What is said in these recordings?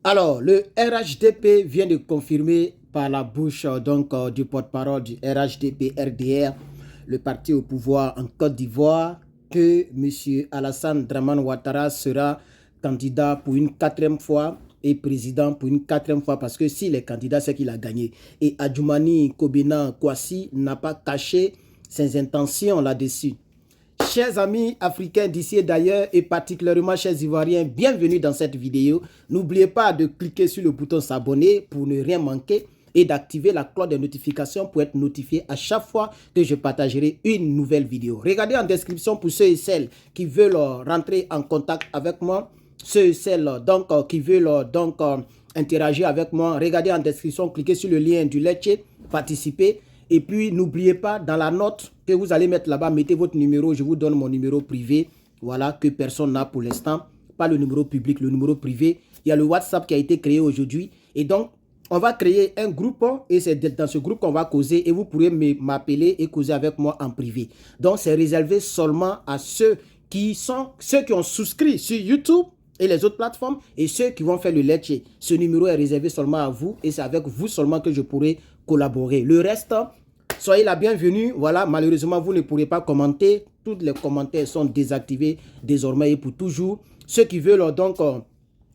Alors, le RHDP vient de confirmer par la bouche du porte-parole du RHDP-RDR, le parti au pouvoir en Côte d'Ivoire, que M. Alassane Dramane Ouattara sera candidat pour une 4e fois et président pour une 4e fois, parce que s'il est candidat, c'est qu'il a gagné. Et Adjoumani Kobena Kwasi n'a pas caché ses intentions là-dessus. Chers amis africains d'ici et d'ailleurs, et particulièrement chers Ivoiriens, bienvenue dans cette vidéo. N'oubliez pas de cliquer sur le bouton s'abonner pour ne rien manquer et d'activer la cloche de notification pour être notifié à chaque fois que je partagerai une nouvelle vidéo. Regardez en description pour ceux et celles qui veulent rentrer en contact avec moi, ceux et celles qui veulent interagir avec moi. Regardez en description, cliquez sur le lien du Lecce, participez. Et puis, n'oubliez pas, dans la note que vous allez mettre là-bas, mettez votre numéro. Je vous donne mon numéro privé. Voilà, que personne n'a pour l'instant. Pas le numéro public, le numéro privé. Il y a le WhatsApp qui a été créé aujourd'hui. Et donc, on va créer un groupe. Et c'est dans ce groupe qu'on va causer. Et vous pourrez m'appeler et causer avec moi en privé. Donc, c'est réservé seulement à ceux qui ont souscrit sur YouTube et les autres plateformes. Et ceux qui vont faire le Lecce. Ce numéro est réservé seulement à vous. Et c'est avec vous seulement que je pourrai collaborer. Le reste... soyez la bienvenue. Voilà, malheureusement, vous ne pourrez pas commenter. Tous les commentaires sont désactivés désormais et pour toujours. Ceux qui veulent donc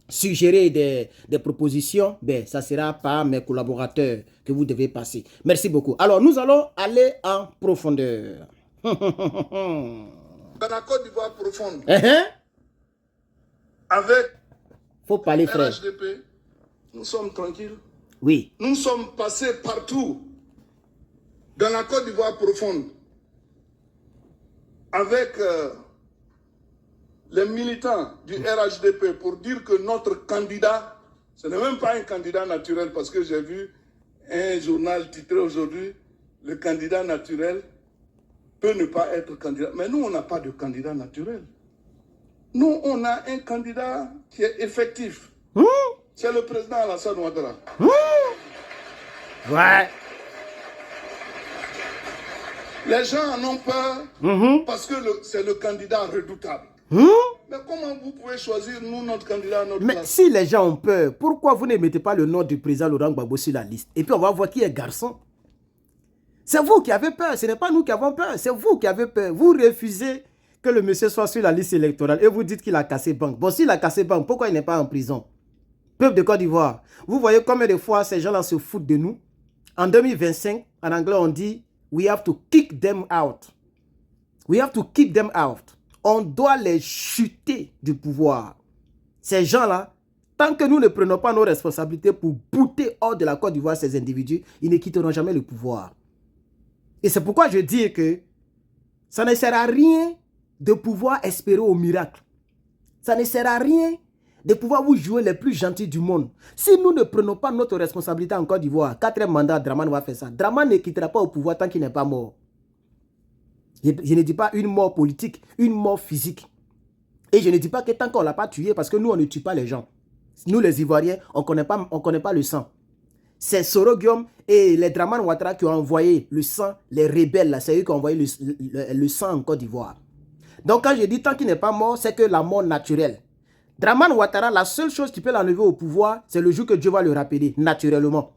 suggérer des propositions, ben, ça sera par mes collaborateurs que vous devez passer. Merci beaucoup. Alors, nous allons aller en profondeur. Dans la Côte d'Ivoire profonde, avec faut parler, frère. RHDP, nous sommes tranquilles. Oui. Nous sommes passés partout dans la Côte d'Ivoire profonde avec les militants du RHDP pour dire que notre candidat, ce n'est même pas un candidat naturel, parce que j'ai vu un journal titré aujourd'hui, le candidat naturel peut ne pas être candidat. Mais nous, on n'a pas de candidat naturel. Nous, on a un candidat qui est effectif. C'est le président Alassane Ouattara. Ouais. Les gens en ont peur parce que c'est le candidat redoutable. Mais comment vous pouvez choisir, nous, notre candidat à notre place? Mais si les gens ont peur, pourquoi vous ne mettez pas le nom du président Laurent Gbagbo sur la liste? Et puis on va voir qui est garçon. C'est vous qui avez peur, ce n'est pas nous qui avons peur, c'est vous qui avez peur. Vous refusez que le monsieur soit sur la liste électorale et vous dites qu'il a cassé banque. Bon, s'il a cassé banque, pourquoi il n'est pas en prison? Peuple de Côte d'Ivoire, vous voyez combien de fois ces gens-là se foutent de nous? En 2025, en anglais, on dit « We have to kick them out ». We have to kick them out. On doit les chuter du pouvoir. Ces gens-là, tant que nous ne prenons pas nos responsabilités pour bouter hors de la Côte d'Ivoire ces individus, ils ne quitteront jamais le pouvoir. Et c'est pourquoi je dis que ça ne sert à rien de pouvoir espérer au miracle. Ça ne sert à rien de pouvoir vous jouer les plus gentils du monde. Si nous ne prenons pas notre responsabilité en Côte d'Ivoire, 4e mandat, Dramane va faire ça. Dramane ne quittera pas au pouvoir tant qu'il n'est pas mort. Je ne dis pas une mort politique, une mort physique. Et je ne dis pas que tant qu'on ne l'a pas tué, parce que nous, on ne tue pas les gens. Nous, les Ivoiriens, on ne connaît pas le sang. C'est Soro Guillaume et les Dramane Ouattara qui ont envoyé le sang, les rebelles, c'est eux qui ont envoyé le sang en Côte d'Ivoire. Donc quand je dis tant qu'il n'est pas mort, c'est que la mort naturelle. Dramane Ouattara, la seule chose qui peut l'enlever au pouvoir, c'est le jour que Dieu va le rappeler, naturellement.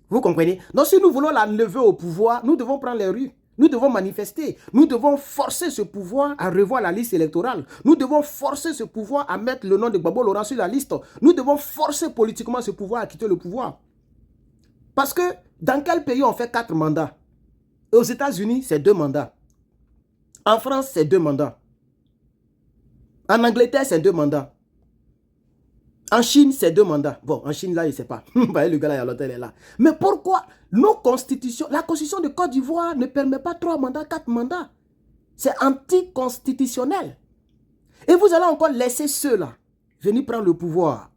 Vous comprenez? Donc si nous voulons l'enlever au pouvoir, nous devons prendre les rues. Nous devons manifester. Nous devons forcer ce pouvoir à revoir la liste électorale. Nous devons forcer ce pouvoir à mettre le nom de Gbagbo Laurent sur la liste. Nous devons forcer politiquement ce pouvoir à quitter le pouvoir. Parce que dans quel pays on fait 4 mandats? Aux États-Unis, c'est 2 mandats. En France, c'est 2 mandats. En Angleterre, c'est 2 mandats. En Chine, c'est 2 mandats. Bon, en Chine, là, il ne sait pas. Le gars là, il y a l'hôtel, est là. Mais pourquoi nos constitutions, la constitution de Côte d'Ivoire ne permet pas 3 mandats, 4 mandats? C'est anticonstitutionnel. Et vous allez encore laisser ceux-là venir prendre le pouvoir.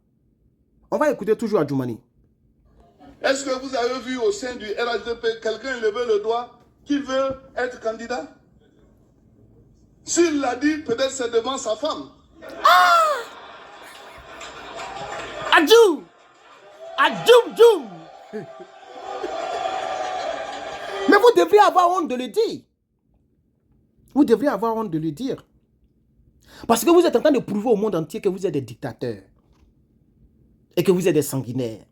On va écouter toujours Adjoumani. Est-ce que vous avez vu au sein du RHDP quelqu'un lever le doigt qui veut être candidat? S'il l'a dit, peut-être c'est devant sa femme. Adjoum! Adjoum, djoum! Mais vous devriez avoir honte de le dire. Vous devriez avoir honte de le dire. Parce que vous êtes en train de prouver au monde entier que vous êtes des dictateurs. et que vous êtes des sanguinaires.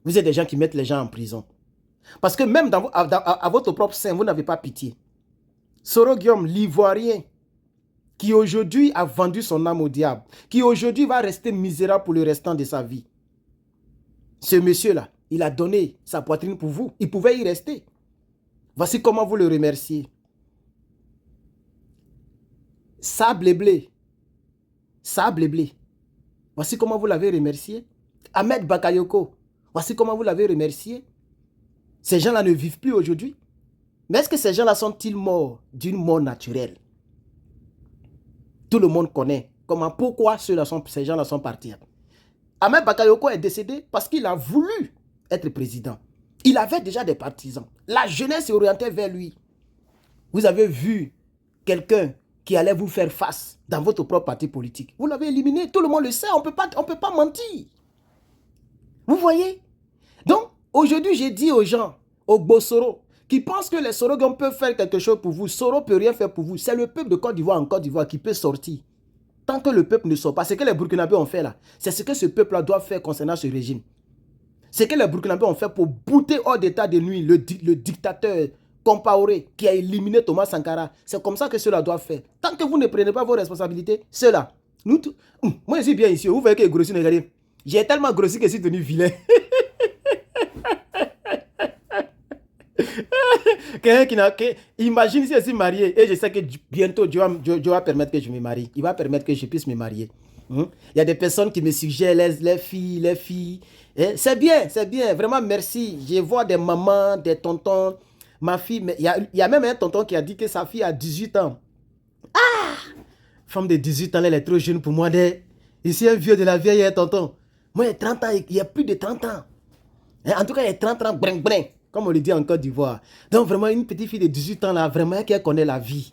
Vous êtes des gens qui mettent les gens en prison. Parce que même à votre propre sein, vous n'avez pas pitié. Soro Guillaume, l'Ivoirien, qui aujourd'hui a vendu son âme au diable, qui aujourd'hui va rester misérable pour le restant de sa vie. Ce monsieur-là, il a donné sa poitrine pour vous. Il pouvait y rester. Voici comment vous le remerciez. Sable blé. Sable blé. Voici comment vous l'avez remercié. Ahmed Bakayoko. Voici comment vous l'avez remercié. Ces gens-là ne vivent plus aujourd'hui. Mais est-ce que ces gens-là sont-ils morts d'une mort naturelle? Tout le monde connaît comment, pourquoi ces gens-là sont partis. Ahmed Bakayoko est décédé parce qu'il a voulu être président. Il avait déjà des partisans. La jeunesse est orientée vers lui. Vous avez vu quelqu'un qui allait vous faire face dans votre propre parti politique. Vous l'avez éliminé, tout le monde le sait, on ne peut pas mentir. Vous voyez? Donc, aujourd'hui, j'ai dit aux gens, aux Bossoro, qui pensent que les Sorogons peuvent faire quelque chose pour vous. Soro ne peut rien faire pour vous. C'est le peuple de Côte d'Ivoire en Côte d'Ivoire qui peut sortir. Tant que le peuple ne sort pas, ce que les Burkinabés ont fait là, c'est ce que ce peuple-là doit faire concernant ce régime. Ce que les Burkinabés ont fait pour bouter hors d'état de nuit le dictateur Compaoré qui a éliminé Thomas Sankara. C'est comme ça que cela doit faire. Tant que vous ne prenez pas vos responsabilités, cela. Moi, je suis bien ici. Vous voyez que grossi, regardez. J'ai tellement grossi que je suis devenu vilain. Imagine si je suis marié et je sais que bientôt Dieu va permettre que je me marie. Il va permettre que je puisse me marier. Il y a des personnes qui me suggèrent les filles. C'est bien. Vraiment, merci. Je vois des mamans, des tontons. Ma fille, il y a même un tonton qui a dit que sa fille a 18 ans. Ah! Femme de 18 ans, elle est trop jeune pour moi. Ici, un vieux de la vieille, un tonton. Moi, il y a 30 ans, il y a plus de 30 ans. En tout cas, il y a 30 ans, bring, comme on le dit en Côte d'Ivoire. Donc, vraiment, une petite fille de 18 ans, là, vraiment, qui connaît la vie.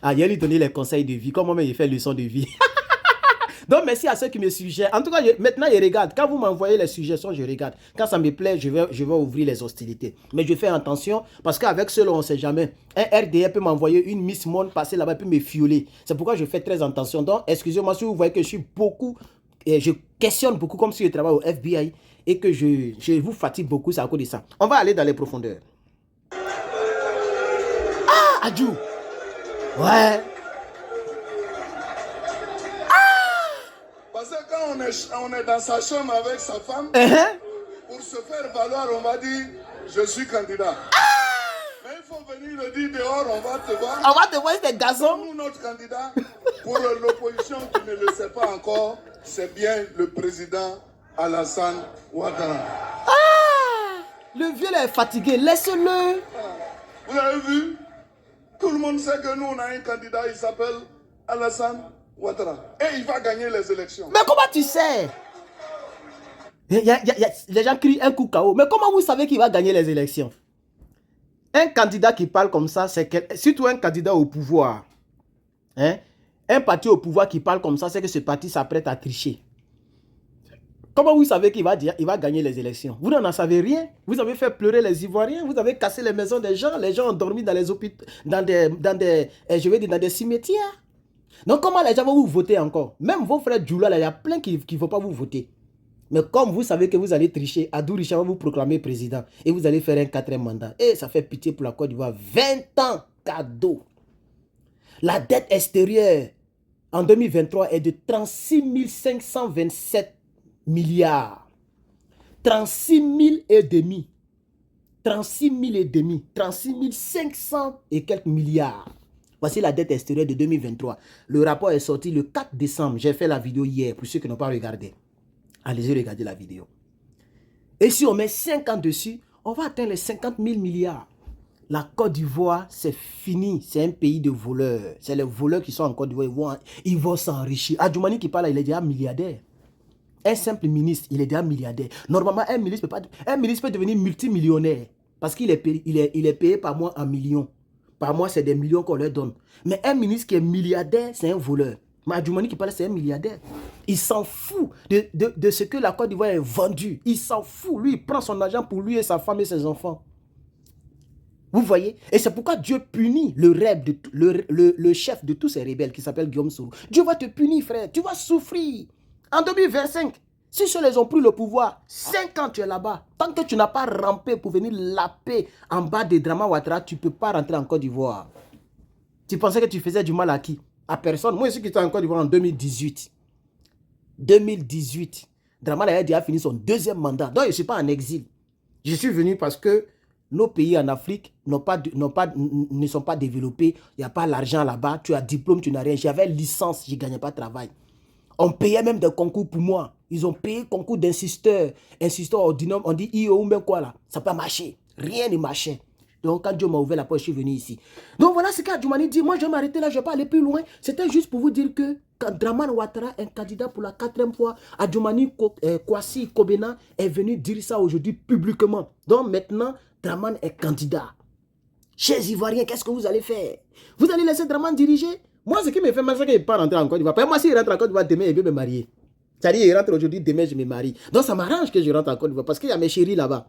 Ah, il a lui donné les conseils de vie. Comme moi, il fait leçon de vie. Donc, merci à ceux qui me suggèrent. En tout cas, maintenant, je regarde. Quand vous m'envoyez les suggestions, je regarde. Quand ça me plaît, je vais ouvrir les hostilités. Mais je fais attention parce qu'avec cela, on ne sait jamais. Un RDR peut m'envoyer une Miss Monde passer là-bas et peut me fioler. C'est pourquoi je fais très attention. Donc, excusez-moi si vous voyez que je suis beaucoup, je questionne beaucoup comme si je travaille au FBI et que je vous fatigue beaucoup, c'est à cause de ça. On va aller dans les profondeurs. Ah, Adjou. Ouais. Parce que quand on est dans sa chambre avec sa femme, pour se faire valoir, on va dire, je suis candidat. Mais il faut venir le dire dehors, on va te voir. On va te voir, c'est gazon. Nous, notre candidat, pour l'opposition qui ne le sait pas encore, c'est bien le président Alassane Ouattara. Ah! Le vieux là est fatigué, laisse-le. Vous avez vu? Tout le monde sait que nous, on a un candidat, il s'appelle Alassane Ouattara. Et il va gagner les élections. Mais comment tu sais? Les gens crient un coup KO. Mais comment vous savez qu'il va gagner les élections? Un candidat qui parle comme ça, c'est surtout un candidat au pouvoir. Un parti au pouvoir qui parle comme ça, c'est que ce parti s'apprête à tricher. Comment vous savez qu'il va gagner les élections? Vous n'en savez rien. Vous avez fait pleurer les Ivoiriens. Vous avez cassé les maisons des gens. Les gens ont dormi dans les hôpitaux, dans des cimetières. Donc, comment les gens vont vous voter encore? Même vos frères Djoula, il y a plein qui ne vont pas vous voter. Mais comme vous savez que vous allez tricher, Adou Richard va vous proclamer président et vous allez faire un 4e mandat. Et ça fait pitié pour la Côte d'Ivoire. 20 ans cadeau. La dette extérieure en 2023 est de 36 527 milliards. 36 000 et demi. 36 000 et demi. 36 500 et quelques milliards. Voici la dette extérieure de 2023. Le rapport est sorti le 4 décembre. J'ai fait la vidéo hier pour ceux qui n'ont pas regardé. Allez-y regarder la vidéo. Et si on met 5 ans dessus, on va atteindre les 50 000 milliards. La Côte d'Ivoire, c'est fini. C'est un pays de voleurs. C'est les voleurs qui sont en Côte d'Ivoire. Ils vont s'enrichir. Adjoumani qui parle, il est déjà milliardaire. Un simple ministre, il est déjà milliardaire. Normalement, un ministre peut devenir multimillionnaire. Parce qu'il est payé par mois en millions. Par mois, c'est des millions qu'on leur donne. Mais un ministre qui est milliardaire, c'est un voleur. Adjoumani qui parle, c'est un milliardaire. Il s'en fout de ce que la Côte d'Ivoire est vendue. Il s'en fout. Lui, il prend son argent pour lui et sa femme et ses enfants. Vous voyez? Et c'est pourquoi Dieu punit le chef de tous ces rebelles qui s'appelle Guillaume Soro. Dieu va te punir, frère. Tu vas souffrir. En 2025, Si seuls ils ont pris le pouvoir, 5 ans tu es là-bas. Tant que tu n'as pas rampé pour venir laper en bas de Draman Ouattara, tu ne peux pas rentrer en Côte d'Ivoire. Tu pensais que tu faisais du mal à qui? À personne. Moi, je suis quitté en Côte d'Ivoire en 2018. 2018. Draman a déjà fini son 2e mandat. Donc, je ne suis pas en exil. Je suis venu parce que nos pays en Afrique ne sont pas développés. Il n'y a pas l'argent là-bas. Tu as diplôme, tu n'as rien. J'avais licence, je ne gagnais pas de travail. On payait même des concours pour moi. Ils ont payé concours d'insisteur. Insisteur ordinaire, on dit IO ou même quoi là. Ça n'a pas marché. Rien ne marchait. Donc quand Dieu m'a ouvert la porte, je suis venu ici. Donc voilà ce qu'Adjoumani dit. Moi je vais m'arrêter là, je ne vais pas aller plus loin. C'était juste pour vous dire que quand Draman Ouattara est candidat pour la 4e fois, Adjoumani Kwasi Kobena est venu dire ça aujourd'hui publiquement. Donc maintenant, Draman est candidat. Chers Ivoiriens, qu'est-ce que vous allez faire? Vous allez laisser Draman diriger? Moi, ce qui me fait mal, c'est qu'il n'est pas rentré en Côte d'Ivoire. Moi, s'il rentre en Côte d'Ivoire demain, il veut me marier. C'est-à-dire, il rentre aujourd'hui, demain, je me marie. Donc, ça m'arrange que je rentre en Côte d'Ivoire parce qu'il y a mes chéris là-bas.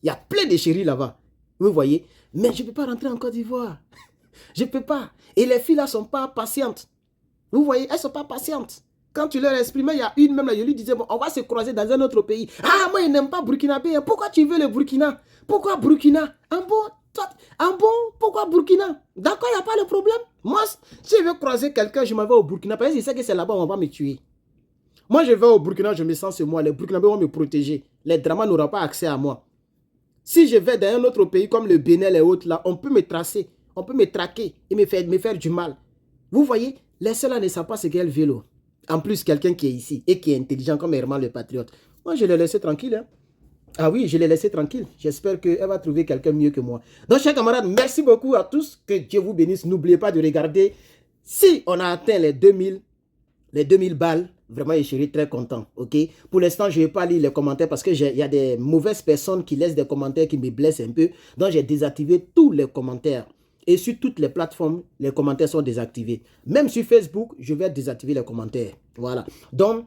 Il y a plein de chéris là-bas. Vous voyez? Mais je ne peux pas rentrer en Côte d'Ivoire. Je ne peux pas. Et les filles là ne sont pas patientes. Vous voyez? Elles ne sont pas patientes. Quand tu leur exprimes, il y a une même là, je lui disais, bon, on va se croiser dans un autre pays. Ah, moi, il n'aime pas Burkinabé. Pourquoi tu veux le Burkina? Pourquoi Burkina? Pourquoi Burkina? D'accord, il n'y a pas de problème. Moi, si je veux croiser quelqu'un, je m'en vais au Burkina. Parce que je sais que c'est là-bas où on va me tuer. Moi, je vais au Burkina, je me sens sur moi. Les Burkinabés vont me protéger. Les Draman n'auront pas accès à moi. Si je vais dans un autre pays comme le Bénin et autres, là, on peut me tracer, on peut me traquer et me faire du mal. Vous voyez, les ceux-là ne savent pas ce qu'est le vélo. En plus, quelqu'un qui est ici et qui est intelligent comme Herman le Patriote. Moi, je l'ai laissé tranquille. Hein. Ah oui, je l'ai laissé tranquille. J'espère qu'elle va trouver quelqu'un mieux que moi. Donc, chers camarades, merci beaucoup à tous. Que Dieu vous bénisse. N'oubliez pas de regarder. Si on a atteint les 2000 balles, vraiment, je serai très content. Ok. Pour l'instant, je ne vais pas lire les commentaires parce qu'il y a des mauvaises personnes qui laissent des commentaires qui me blessent un peu. Donc, j'ai désactivé tous les commentaires. Et sur toutes les plateformes, les commentaires sont désactivés. Même sur Facebook, je vais désactiver les commentaires. Voilà. Donc,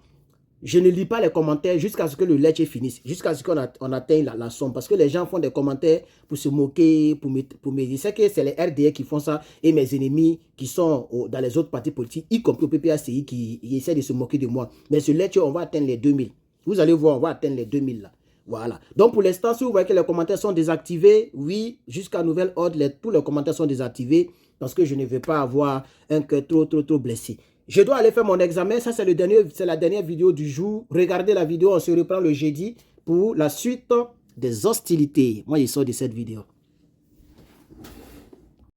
je ne lis pas les commentaires jusqu'à ce que le lettre finisse. Jusqu'à ce qu'on atteigne la somme. Parce que les gens font des commentaires pour se moquer, pour me dire. C'est que c'est les RDA qui font ça. Et mes ennemis qui sont dans les autres partis politiques, y compris au PPACI, qui essaient de se moquer de moi. Mais ce lettre, on va atteindre les 2000. Vous allez voir, on va atteindre les 2000 là. Voilà. Donc, pour l'instant, si vous voyez que les commentaires sont désactivés, oui, jusqu'à nouvel ordre, tous les commentaires sont désactivés parce que je ne veux pas avoir un cœur trop blessé. Je dois aller faire mon examen. Ça, c'est la dernière vidéo du jour. Regardez la vidéo. On se reprend le jeudi pour la suite des hostilités. Moi, je sors de cette vidéo.